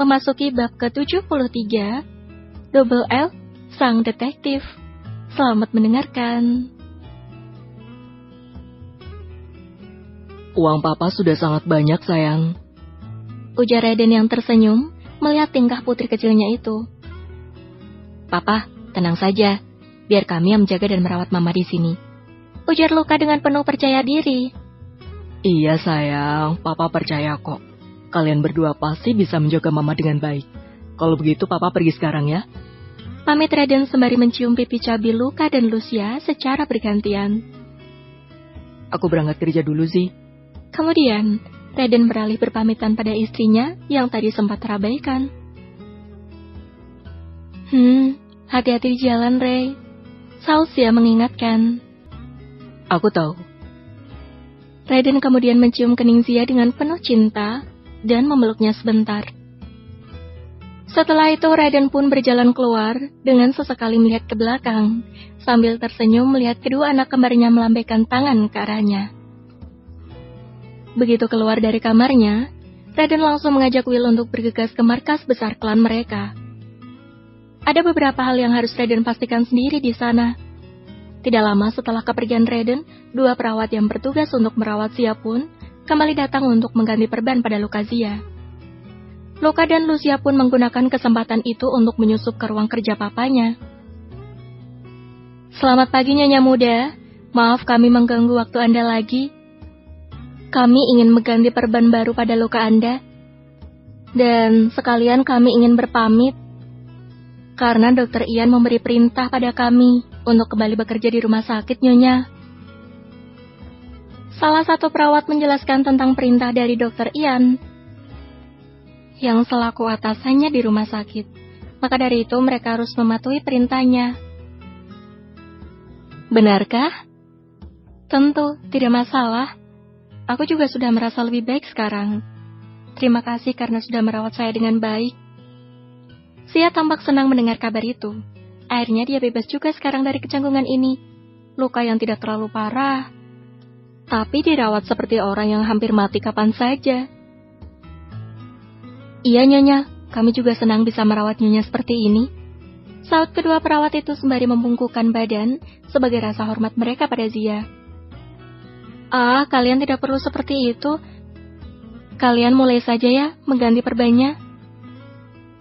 memasuki bab ke-73, Double L, Sang Detektif. Selamat mendengarkan. Uang papa sudah sangat banyak, sayang. Ujar Raiden yang tersenyum melihat tingkah putri kecilnya itu. Papa, tenang saja. Biar kami yang menjaga dan merawat mama di sini. Ujar Luka dengan penuh percaya diri. Iya sayang, papa percaya kok. Kalian berdua pasti bisa menjaga mama dengan baik. Kalau begitu papa pergi sekarang ya. Pamit Raiden sembari mencium pipi cabi Luka dan Lucia secara bergantian. Aku berangkat kerja dulu sih. Kemudian, Raiden beralih berpamitan pada istrinya yang tadi sempat terabaikan. Hati-hati di jalan, Ray. Lucia mengingatkan. Aku tahu. Raiden kemudian mencium kening Zia dengan penuh cinta dan memeluknya sebentar. Setelah itu Raiden pun berjalan keluar dengan sesekali melihat ke belakang, sambil tersenyum melihat kedua anak kembarnya melambaikan tangan ke arahnya. Begitu keluar dari kamarnya, Raiden langsung mengajak Will untuk bergegas ke markas besar klan mereka. Ada beberapa hal yang harus Raiden pastikan sendiri di sana. Tidak lama setelah kepergian Raiden, dua perawat yang bertugas untuk merawat Zia pun kembali datang untuk mengganti perban pada luka Zia. Luka dan Lucia pun menggunakan kesempatan itu untuk menyusup ke ruang kerja papanya. Selamat pagi Nyonya Muda, maaf kami mengganggu waktu Anda lagi. Kami ingin mengganti perban baru pada luka Anda. Dan sekalian kami ingin berpamit. Karena Dr. Ian memberi perintah pada kami untuk kembali bekerja di rumah sakit, Nyonya. Salah satu perawat menjelaskan tentang perintah dari Dr. Ian yang selaku atasannya di rumah sakit. Maka dari itu mereka harus mematuhi perintahnya. Benarkah? Tentu, tidak masalah. Aku juga sudah merasa lebih baik sekarang. Terima kasih karena sudah merawat saya dengan baik. Zia tampak senang mendengar kabar itu. Akhirnya dia bebas juga sekarang dari kecanggungan ini. Luka yang tidak terlalu parah, tapi dirawat seperti orang yang hampir mati kapan saja. Iya Nyonya, kami juga senang bisa merawat Nyonya seperti ini. Saut kedua perawat itu sembari membungkukkan badan sebagai rasa hormat mereka pada Zia. Kalian tidak perlu seperti itu. Kalian mulai saja ya mengganti perbannya.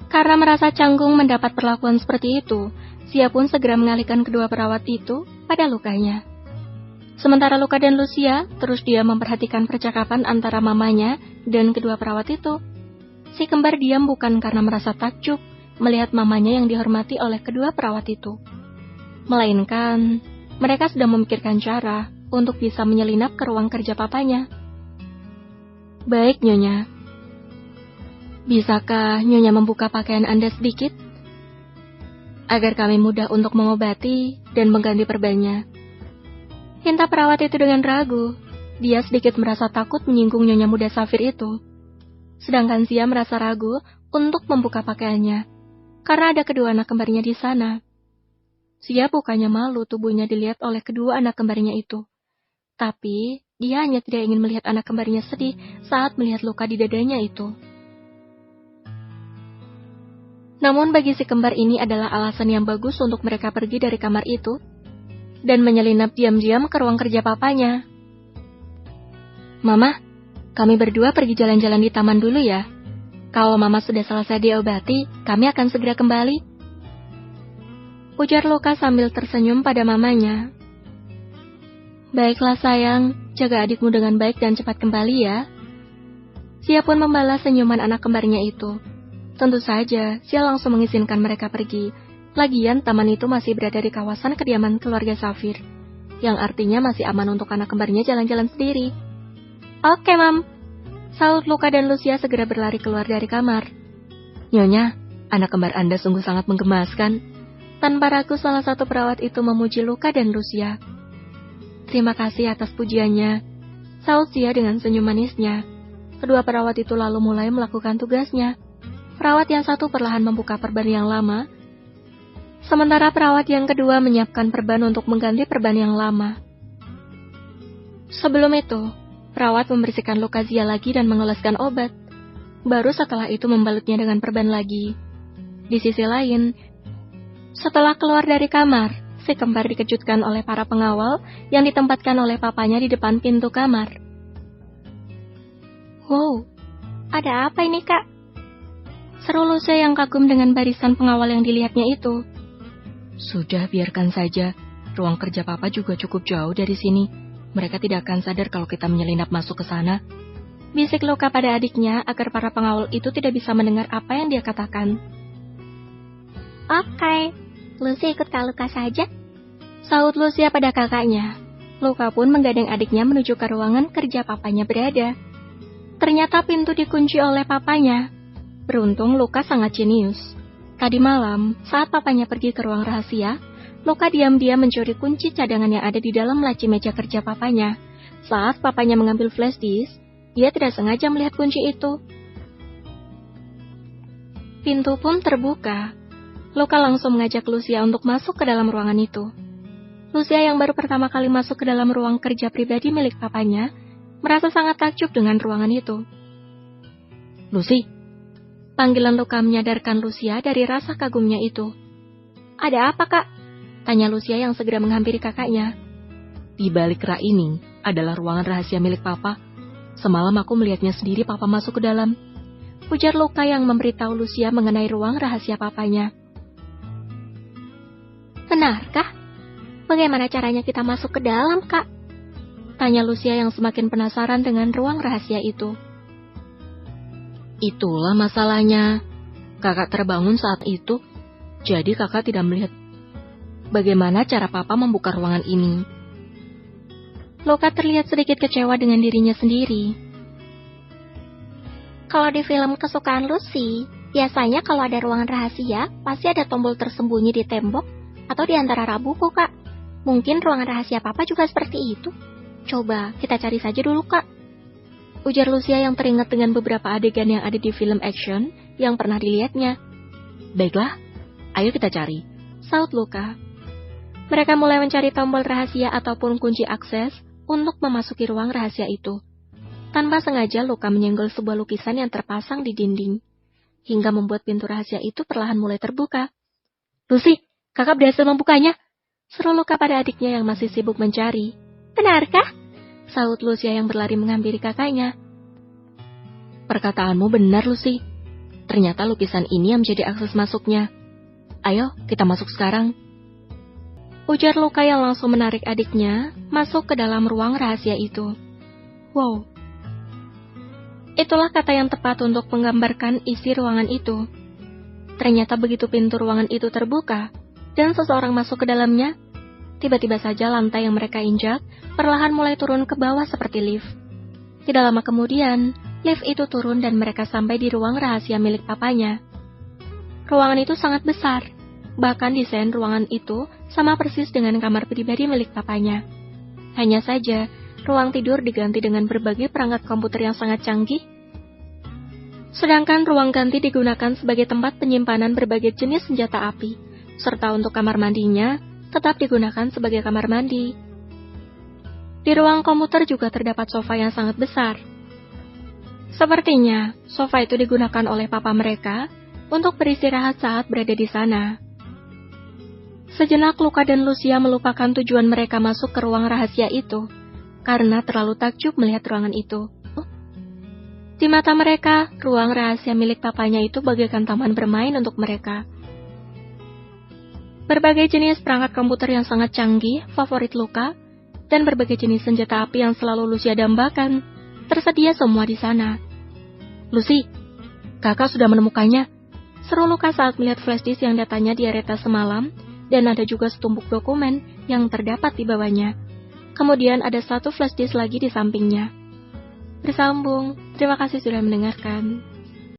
Karena merasa canggung mendapat perlakuan seperti itu, Zia pun segera mengalihkan kedua perawat itu pada lukanya. Sementara Luka dan Lucia terus dia memperhatikan percakapan antara mamanya dan kedua perawat itu. Si kembar diam bukan karena merasa takjub melihat mamanya yang dihormati oleh kedua perawat itu, melainkan mereka sedang memikirkan cara untuk bisa menyelinap ke ruang kerja papanya. Baik Nyonya. Bisakah Nyonya membuka pakaian Anda sedikit? Agar kami mudah untuk mengobati dan mengganti perbannya. Hinta perawat itu dengan ragu. Dia sedikit merasa takut menyinggung Nyonya Muda Safir itu. Sedangkan Zia merasa ragu untuk membuka pakaiannya, karena ada kedua anak kembarnya di sana. Zia bukannya malu tubuhnya dilihat oleh kedua anak kembarnya itu. Tapi, dia hanya tidak ingin melihat anak kembarnya sedih saat melihat luka di dadanya itu. Namun bagi si kembar ini adalah alasan yang bagus untuk mereka pergi dari kamar itu dan menyelinap diam-diam ke ruang kerja papanya. Mama, kami berdua pergi jalan-jalan di taman dulu ya. Kalau Mama sudah selesai diobati, kami akan segera kembali. Ujar Luka sambil tersenyum pada mamanya. Baiklah sayang, jaga adikmu dengan baik dan cepat kembali ya. Zia pun membalas senyuman anak kembarnya itu. Tentu saja, Zia langsung mengizinkan mereka pergi. Lagian, taman itu masih berada di kawasan kediaman keluarga Safir, yang artinya masih aman untuk anak kembarnya jalan-jalan sendiri. Oke, Mam. Saut Luka dan Lucia segera berlari keluar dari kamar. Nyonya, anak kembar Anda sungguh sangat menggemaskan. Tanpa ragu salah satu perawat itu memuji Luka dan Lucia. Terima kasih atas pujiannya, saut Zia dengan senyum manisnya. Kedua perawat itu lalu mulai melakukan tugasnya. Perawat yang satu perlahan membuka perban yang lama, sementara perawat yang kedua menyiapkan perban untuk mengganti perban yang lama. Sebelum itu, perawat membersihkan luka Zia lagi dan mengoleskan obat. baru setelah itu membalutnya dengan perban lagi. Di sisi lain, setelah keluar dari kamar, si kembar dikejutkan oleh para pengawal yang ditempatkan oleh papanya di depan pintu kamar. "Wow, ada apa ini, Kak?" seru Lucia yang kagum dengan barisan pengawal yang dilihatnya itu. Sudah, biarkan saja. Ruang kerja papa juga cukup jauh dari sini. Mereka tidak akan sadar kalau kita menyelinap masuk ke sana. Bisik Luka pada adiknya agar para pengawal itu tidak bisa mendengar apa yang dia katakan. Oke, Lucy ikut Kak Luka saja. Saut Lucia pada kakaknya. Luka pun menggadang adiknya menuju ke ruangan kerja papanya berada. Ternyata pintu dikunci oleh papanya. Beruntung Luka sangat jenius. Tadi malam, saat papanya pergi ke ruang rahasia, Luka diam-diam mencuri kunci cadangan yang ada di dalam laci meja kerja papanya. Saat papanya mengambil flash disk, dia tidak sengaja melihat kunci itu. Pintu pun terbuka. Luka langsung mengajak Lucia untuk masuk ke dalam ruangan itu. Lucia yang baru pertama kali masuk ke dalam ruang kerja pribadi milik papanya, merasa sangat takjub dengan ruangan itu. "Lucy," panggilan Luka menyadarkan Lucia dari rasa kagumnya itu. "Ada apa, Kak?" tanya Lucia yang segera menghampiri kakaknya. "Di balik rak ini adalah ruangan rahasia milik papa. Semalam aku melihatnya sendiri papa masuk ke dalam," ujar Luka yang memberitahu Lucia mengenai ruang rahasia papanya. "Benarkah? Bagaimana caranya kita masuk ke dalam, Kak?" tanya Lucia yang semakin penasaran dengan ruang rahasia itu. "Itulah masalahnya. Kakak terbangun saat itu, jadi kakak tidak melihat bagaimana cara papa membuka ruangan ini." Luka terlihat sedikit kecewa dengan dirinya sendiri. Kalau di film kesukaan Lucy, biasanya kalau ada ruangan rahasia, pasti ada tombol tersembunyi di tembok atau di antara rak buku, Kak. Mungkin ruangan rahasia papa juga seperti itu. Coba kita cari saja dulu, Kak, ujar Lucia yang teringat dengan beberapa adegan yang ada di film action yang pernah dilihatnya. "Baiklah, ayo kita cari," saut Luka. Mereka mulai mencari tombol rahasia ataupun kunci akses untuk memasuki ruang rahasia itu. Tanpa sengaja Luka menyenggol sebuah lukisan yang terpasang di dinding, hingga membuat pintu rahasia itu perlahan mulai terbuka. "Lucy, kakak berhasil membukanya!" seru Luka pada adiknya yang masih sibuk mencari. "Benarkah?" saut Lucia yang berlari menghampiri kakaknya. "Perkataanmu benar, Lucy. Ternyata lukisan ini yang menjadi akses masuknya. Ayo, kita masuk sekarang," ujar Luka yang langsung menarik adiknya masuk ke dalam ruang rahasia itu. Wow. Itulah kata yang tepat untuk menggambarkan isi ruangan itu. Ternyata begitu pintu ruangan itu terbuka dan seseorang masuk ke dalamnya, tiba-tiba saja lantai yang mereka injak perlahan mulai turun ke bawah seperti lift. Tidak lama kemudian, lift itu turun dan mereka sampai di ruang rahasia milik papanya. Ruangan itu sangat besar. Bahkan desain ruangan itu sama persis dengan kamar pribadi milik papanya. Hanya saja, ruang tidur diganti dengan berbagai perangkat komputer yang sangat canggih. Sedangkan ruang ganti digunakan sebagai tempat penyimpanan berbagai jenis senjata api, serta untuk kamar mandinya tetap digunakan sebagai kamar mandi. Di ruang komputer juga terdapat sofa yang sangat besar. Sepertinya, sofa itu digunakan oleh papa mereka untuk beristirahat saat berada di sana. Sejenak Luka dan Lucia melupakan tujuan mereka masuk ke ruang rahasia itu, karena terlalu takjub melihat ruangan itu. Di mata mereka, ruang rahasia milik papanya itu bagaikan taman bermain untuk mereka. Berbagai jenis perangkat komputer yang sangat canggih, favorit Luka, dan berbagai jenis senjata api yang selalu Lucia dambakan, tersedia semua di sana. "Lucy, kakak sudah menemukannya," seru Luka saat melihat flash disk yang datanya di Areta semalam, dan ada juga setumpuk dokumen yang terdapat di bawahnya. Kemudian ada satu flash disk lagi di sampingnya. Bersambung, terima kasih sudah mendengarkan.